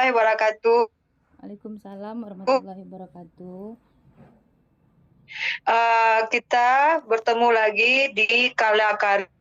warahmatullahi wabarakatuh. Waalaikumsalam warahmatullahi wabarakatuh. Kita bertemu lagi di Kala Karya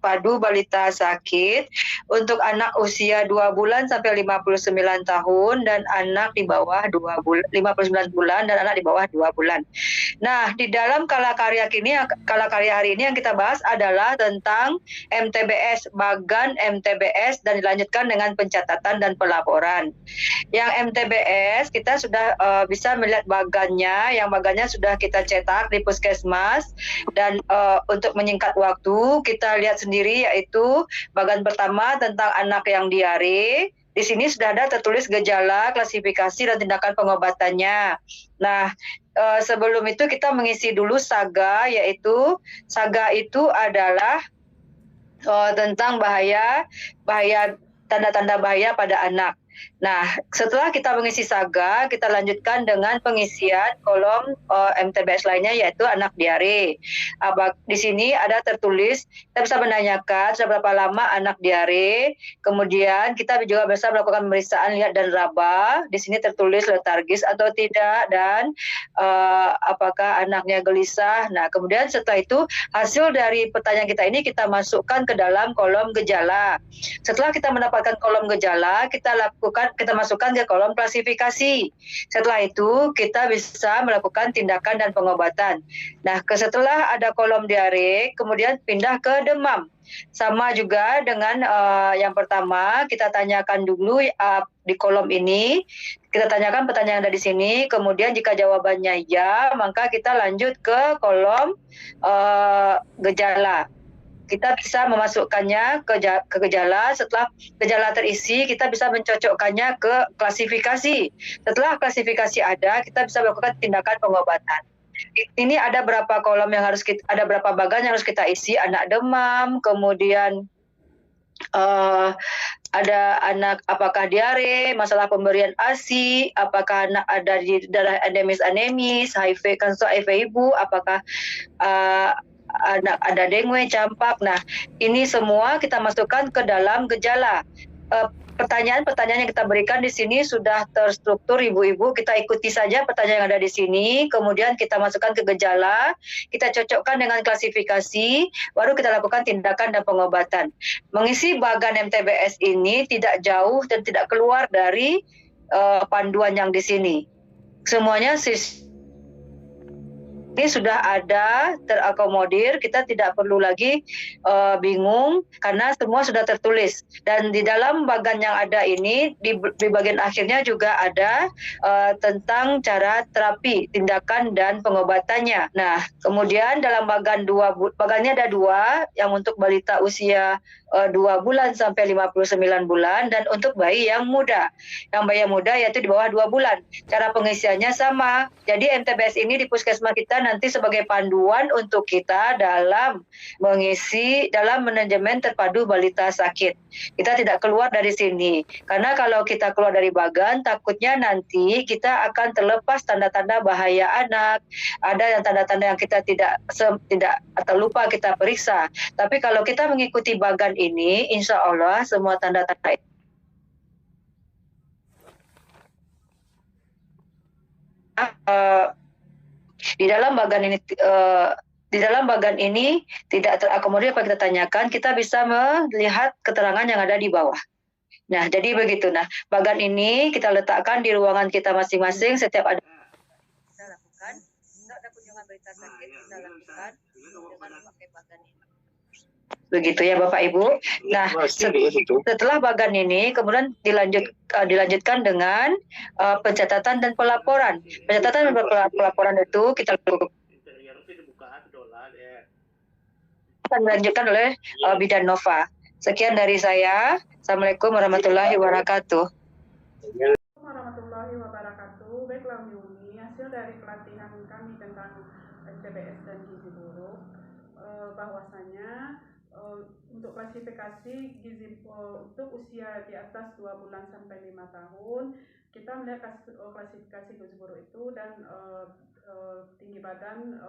Padu Balita Sakit untuk anak usia 2 bulan sampai 59 tahun dan anak di bawah 2 bulan, 59 bulan dan anak di bawah 2 bulan. Nah, di dalam Kala Karya hari ini yang kita bahas adalah tentang MTBS, bagan MTBS, dan dilanjutkan dengan pencatatan dan pelaporan. Yang MTBS kita sudah bisa melihat bagannya, yang bagannya sudah kita cetak di puskesmas, dan untuk menyingkat waktu kita lihat sendiri yaitu bagan pertama tentang anak yang diare. Di sini sudah ada tertulis gejala, klasifikasi, dan tindakan pengobatannya. Nah, sebelum itu kita mengisi dulu SAGA, yaitu SAGA itu adalah tentang bahaya tanda-tanda bahaya pada anak. Nah, setelah kita mengisi SAGA, kita lanjutkan dengan pengisian kolom MTBS lainnya, yaitu anak diare. Di sini ada tertulis, kita bisa menanyakan seberapa lama anak diare, kemudian kita juga bisa melakukan pemeriksaan lihat dan raba. Di sini tertulis letargis atau tidak, dan apakah anaknya gelisah. Nah, kemudian setelah itu, hasil dari pertanyaan kita ini kita masukkan ke dalam kolom gejala. Setelah kita mendapatkan kolom gejala, kita masukkan ke kolom klasifikasi. Setelah itu kita bisa melakukan tindakan dan pengobatan. Nah, setelah ada kolom diare, kemudian pindah ke demam. Sama juga dengan yang pertama, kita tanyakan dulu di kolom ini, kita tanyakan pertanyaan yang ada di sini, kemudian jika jawabannya ya, maka kita lanjut ke kolom gejala. Kita bisa memasukkannya ke gejala. Setelah gejala terisi, kita bisa mencocokkannya ke klasifikasi. Setelah klasifikasi ada, kita bisa melakukan tindakan pengobatan. Ini ada berapa kolom yang ada berapa bagan yang harus kita isi, anak demam, kemudian ada anak apakah diare, masalah pemberian ASI, apakah anak ada di darah anemis, HIV, kanker HIV ibu, apakah ada dengue, campak. Nah, ini semua kita masukkan ke dalam gejala. Pertanyaan-pertanyaan yang kita berikan di sini sudah terstruktur, ibu-ibu. Kita ikuti saja pertanyaan yang ada di sini, kemudian kita masukkan ke gejala, kita cocokkan dengan klasifikasi, baru kita lakukan tindakan dan pengobatan. Mengisi bagan MTBS ini tidak jauh dan tidak keluar dari panduan yang di sini. Semuanya ini sudah ada terakomodir, kita tidak perlu lagi bingung karena semua sudah tertulis. Dan di dalam bagan yang ada ini, di bagian akhirnya juga ada tentang cara terapi, tindakan, dan pengobatannya. Nah, kemudian dalam bagannya ada 2, yang untuk balita usia 2 bulan sampai 59 bulan, dan untuk bayi yang muda. Yang bayi yang muda yaitu di bawah 2 bulan. Cara pengisiannya sama. Jadi MTBS ini di puskesmas kita nanti sebagai panduan untuk kita dalam manajemen terpadu balita sakit. Kita tidak keluar dari sini. Karena kalau kita keluar dari bagan, takutnya nanti kita akan terlepas tanda-tanda bahaya anak. Ada yang tanda-tanda yang kita tidak atau lupa kita periksa. Tapi kalau kita mengikuti bagan ini, insya Allah semua tanda-tanda di dalam bagan ini tidak terakomodir apa kita tanyakan, kita bisa melihat keterangan yang ada di bawah. Nah, jadi begitu. Nah, bagan ini kita letakkan di ruangan kita masing-masing. Setiap ada kita lakukan, tidak ada kunjungan berita sakit, kita lakukan dengan memakai bagan ini. Begitu ya Bapak Ibu. Nah, setelah bagan ini kemudian dilanjutkan dengan pencatatan dan pelaporan. Pencatatan dan pelaporan itu kita akan dilanjutkan oleh Bidan Nova. Sekian dari saya. Assalamualaikum warahmatullahi wabarakatuh. Warahmatullahi wabarakatuh. Baiklah Umi, hasil dari pelatihan kami tentang MTBS dan gizi buruk, bahwasanya untuk klasifikasi gizi untuk usia di atas 2 bulan sampai 5 tahun, kita melihat klasifikasi gizi buruk itu dan tinggi badan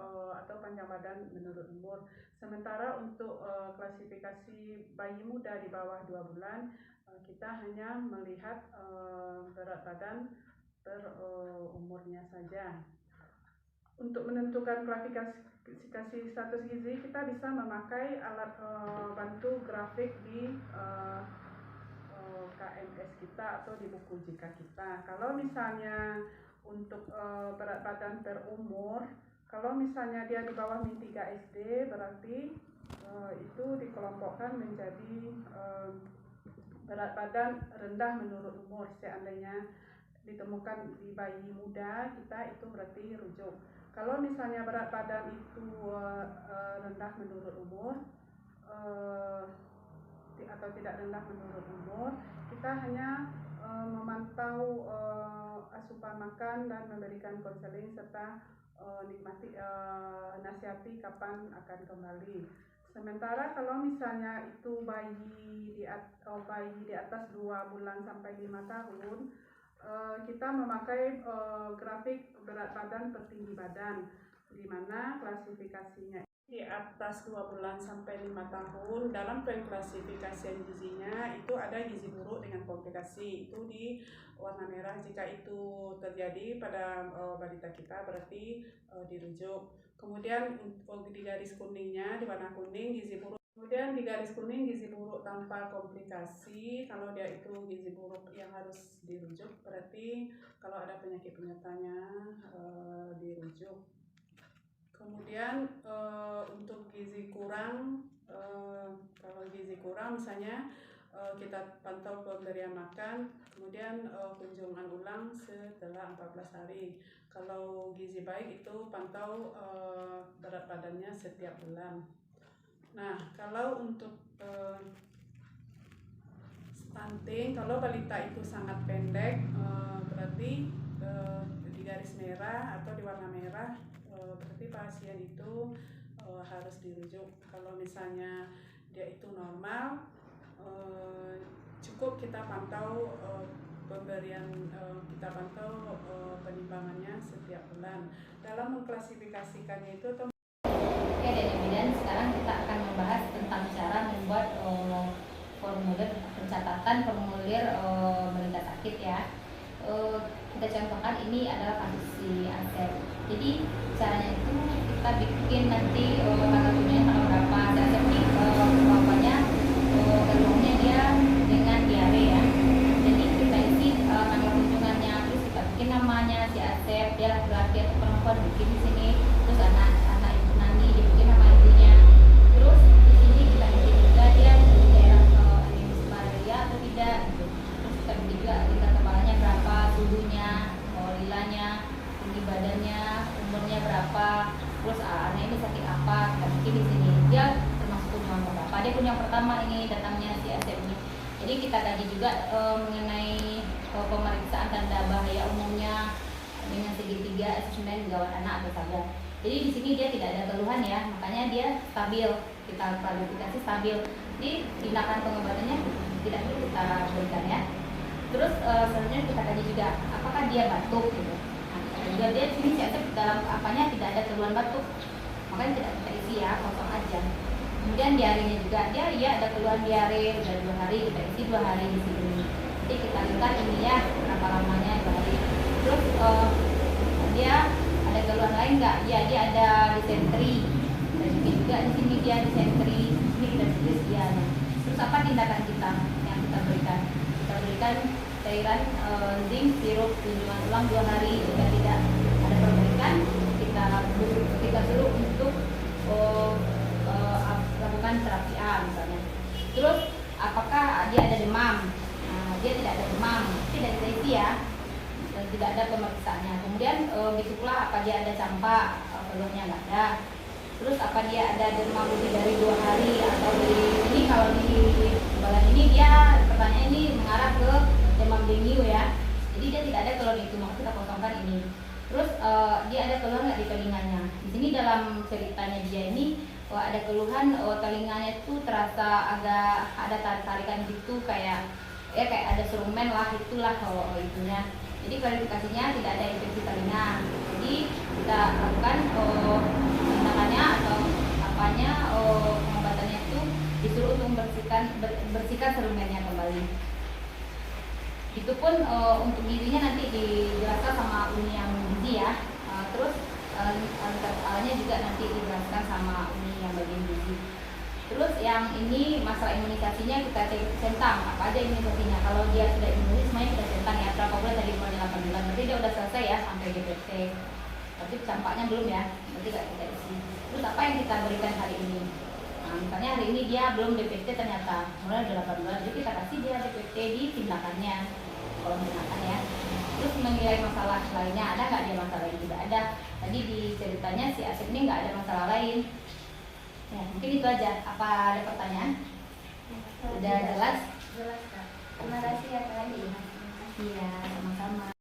atau panjang badan menurut umur. Sementara untuk klasifikasi bayi muda di bawah 2 bulan, Kita hanya melihat berat badan per umurnya saja. Untuk menentukan klasifikasi status gizi, kita bisa memakai alat bantu grafik di KMS kita atau di buku JIKA kita. Kalau misalnya untuk berat badan per umur, kalau misalnya dia di bawah min 3 SD, berarti itu dikelompokkan menjadi berat badan rendah menurut umur. Seandainya ditemukan di bayi muda, kita itu berarti rujuk. Kalau misalnya berat badan itu rendah menurut umur atau tidak rendah menurut umur, kita hanya memantau asupan makan dan memberikan konseling serta nasihati kapan akan kembali. Sementara kalau misalnya itu bayi di atas 2 bulan sampai 5 tahun, kita memakai grafik berat badan per tinggi badan, di mana klasifikasinya di atas 2 bulan sampai 5 tahun. Dalam pengklasifikasian gizinya itu ada gizi buruk dengan komplikasi, itu di warna merah. Jika itu terjadi pada balita kita, berarti dirujuk. Kemudian di garis kuningnya, di warna kuning gizi buruk. Kemudian di garis kuning gizi buruk tanpa komplikasi. Kalau dia itu gizi buruk yang harus dirujuk, berarti kalau ada penyakit penyertanya dirujuk. Kemudian untuk gizi kurang, kalau gizi kurang misalnya kita pantau pemberian makan, kemudian kunjungan ulang setelah 14 hari. Kalau gizi baik itu pantau berat badannya setiap bulan. Nah, kalau untuk stunting, kalau balita itu sangat pendek, berarti di garis merah atau di warna merah, berarti pasien itu harus dirujuk. Kalau misalnya dia itu normal, cukup kita pantau penimbangannya setiap bulan. Dalam mengklasifikasikannya itu Oke, dan bidan sekarang kita akan membahas tentang cara membuat formulir pencatatan formulir balita sakit ya. Kita contohkan ini adalah kasus si Asep. Jadi caranya itu kita bikin nanti tanggal kunjungannya tanggal berapa. Si Asep ini bapaknya keluarnya dia dengan diare ya. Jadi kita isi tanggal kunjungannya, terus kita bikin namanya si Asep, dia laki-laki atau perempuan, bikin di sini. Terus anak ibu Nani dibikin nama ibunya. Terus di sini kita bikin juga dia di daerah endemis malaria atau tidak gitu. Terus kita bikin juga tingkat kepalanya berapa, suhunya, lilanya, tinggi badannya, umurnya berapa, terus anaknya ini sakit apa, kita bikin di sini. Dia termasuk kunjungan berapa. Dia kunjungan pertama ini datangnya si Asep ini. Jadi kita kaji juga mengenai pemeriksaan tanda bahaya umumnya dengan segitiga, S9, gawat anak atau sabar. Jadi di sini dia tidak ada keluhan ya, makanya dia stabil. Kita klasifikasi stabil. Jadi tindakan pengobatannya tidak perlu kita berikan ya. Terus selanjutnya kita kaji juga apakah dia batuk gitu. Nah, dia sini dalam apanya tidak ada keluhan batuk, makanya tidak kita isi ya, kosong aja. Kemudian diarenya juga dia ada keluhan diare udah 2 hari, kita isi 2 hari di sini. Jadi kita lihat ini ya berapa lamanya 2 hari. Terus dia ada keluhan lain nggak? Ya, dia ada disentri. Dan juga di sini dia disentri. Ini kita tulis dia. Terus apa tindakan kita yang kita berikan? Kita berikan cairan zinc sirup kunjungan ulang 2 hari. Jika tidak ada perbaikan, kita suruh untuk lakukan terapi A misalnya. Terus apakah dia ada demam? Nah, dia tidak ada demam, tidak kita isi ya. Dan tidak ada pemeriksaannya. Kemudian besoklah apa dia ada campak, keluarnya nggak ada. Terus apa dia ada demam lebih dari 2 hari atau ini kalau di bagian ini dia pertanyaan ini mengarah ke demam dengue ya. Jadi dia tidak ada keluhan itu, maka kita kosongkan ini. Terus dia ada keluhan nggak di telinganya? Di sini dalam ceritanya dia ini ada keluhan telinganya itu terasa agak ada tarikan gitu kayak ada serumen lah, itulah itunya. Jadi klarifikasinya tidak ada infeksi telinga. Jadi kita lakukan tindakannya atau apanya pengobatannya itu disuruh untuk bersihkan serumennya kembali. Itu pun untuk gizinya nanti dijelaskan sama Uni yang gizi ya. Terus alanya juga nanti dijelaskan sama Uni yang bagian gizi. Terus yang ini masalah imunisasinya kita centang apa aja imunisasinya. Kalau dia sudah imunis semuanya kita centang ya. Berapa bulan tadi, mulai 8 bulan. Berarti dia udah selesai ya sampai DPT. Tapi campaknya belum ya. Berarti gak kita isi. Terus apa yang kita berikan hari ini? Nah, misalnya hari ini dia belum DPT ternyata mulai 8 bulan. Jadi kita kasih dia DPT di tindakannya. Kalau tindakan ya. Terus menilai masalah lainnya, ada nggak dia masalah lain? Tidak ada. Tadi di ceritanya si Asep ini nggak ada masalah lain. Ya, mungkin itu aja. Apa ada pertanyaan? Udah jelas? Jelas, Kak. Terima kasih ya, Kak. Iya, sama-sama.